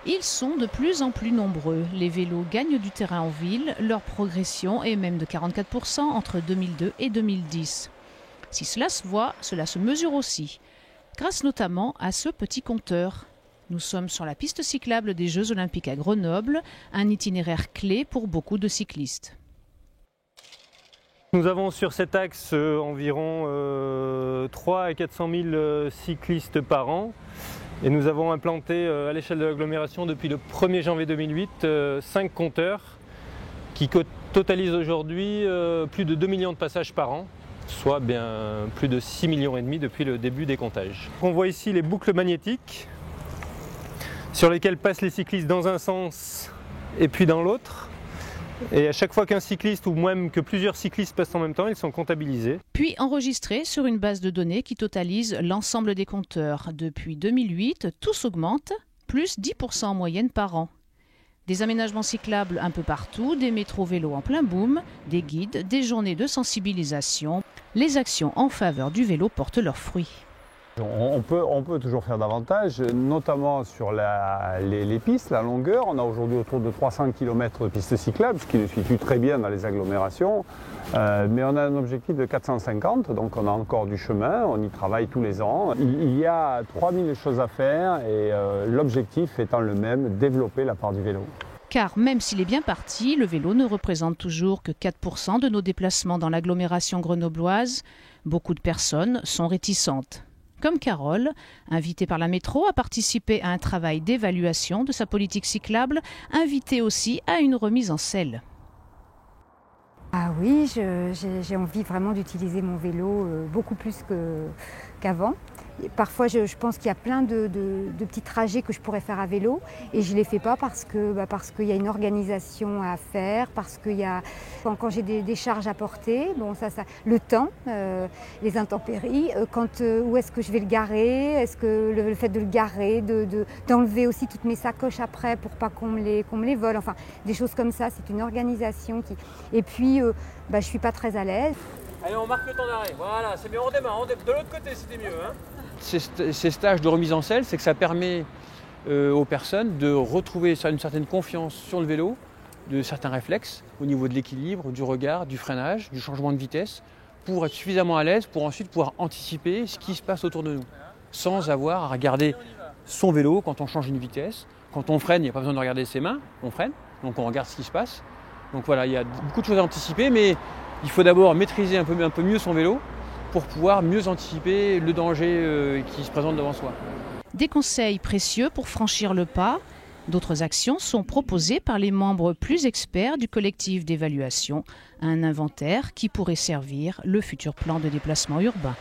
Ils sont de plus en plus nombreux. Les vélos gagnent du terrain en ville. Leur progression est même de 44% entre 2002 et 2010. Si cela se voit, cela se mesure aussi, grâce notamment à ce petit compteur. Nous sommes sur la piste cyclable des Jeux Olympiques à Grenoble, un itinéraire clé pour beaucoup de cyclistes. Nous avons sur cet axe environ 3 à 400 000 cyclistes par an. Et nous avons implanté à l'échelle de l'agglomération depuis le 1er janvier 2008 5 compteurs qui totalisent aujourd'hui plus de 2 millions de passages par an, soit bien plus de 6,5 millions depuis le début des comptages. On voit ici les boucles magnétiques sur lesquelles passent les cyclistes dans un sens et puis dans l'autre. Et à chaque fois qu'un cycliste ou même que plusieurs cyclistes passent en même temps, ils sont comptabilisés. Puis enregistrés sur une base de données qui totalise l'ensemble des compteurs. Depuis 2008, tout s'augmente, plus 10% en moyenne par an. Des aménagements cyclables un peu partout, des métros vélos en plein boom, des guides, des journées de sensibilisation. Les actions en faveur du vélo portent leurs fruits. On peut toujours faire davantage, notamment sur les pistes, la longueur. On a aujourd'hui autour de 300 km de pistes cyclables, ce qui nous situe très bien dans les agglomérations. Mais on a un objectif de 450, donc on a encore du chemin, on y travaille tous les ans. Il y a 3000 choses à faire et l'objectif étant le même, développer la part du vélo. Car même s'il est bien parti, le vélo ne représente toujours que 4% de nos déplacements dans l'agglomération grenobloise. Beaucoup de personnes sont réticentes. Comme Carole, invitée par la métro à participer à un travail d'évaluation de sa politique cyclable, invitée aussi à une remise en selle. Ah oui, j'ai envie vraiment d'utiliser mon vélo beaucoup plus qu'avant. Parfois, je pense qu'il y a plein de petits trajets que je pourrais faire à vélo et je ne les fais pas parce qu'il y a une organisation à faire, parce qu'il y a quand j'ai des charges à porter, bon, le temps, les intempéries, où est-ce que je vais le garer, est-ce que le fait de le garer, d'enlever aussi toutes mes sacoches après pour pas qu'on me les vole, enfin des choses comme ça, c'est une organisation Et puis, je ne suis pas très à l'aise. Allez, on marque le temps d'arrêt, voilà, c'est mieux, on démarre, de l'autre côté c'était mieux. Hein. Ces stages de remise en selle, c'est que ça permet aux personnes de retrouver une certaine confiance sur le vélo, de certains réflexes au niveau de l'équilibre, du regard, du freinage, du changement de vitesse, pour être suffisamment à l'aise pour ensuite pouvoir anticiper ce qui se passe autour de nous, sans avoir à regarder son vélo quand on change une vitesse. Quand on freine, il n'y a pas besoin de regarder ses mains, on freine, donc on regarde ce qui se passe. Donc voilà, il y a beaucoup de choses à anticiper, mais il faut d'abord maîtriser un peu mieux son vélo pour pouvoir mieux anticiper le danger qui se présente devant soi. Des conseils précieux pour franchir le pas. D'autres actions sont proposées par les membres plus experts du collectif d'évaluation, un inventaire qui pourrait servir le futur plan de déplacement urbain.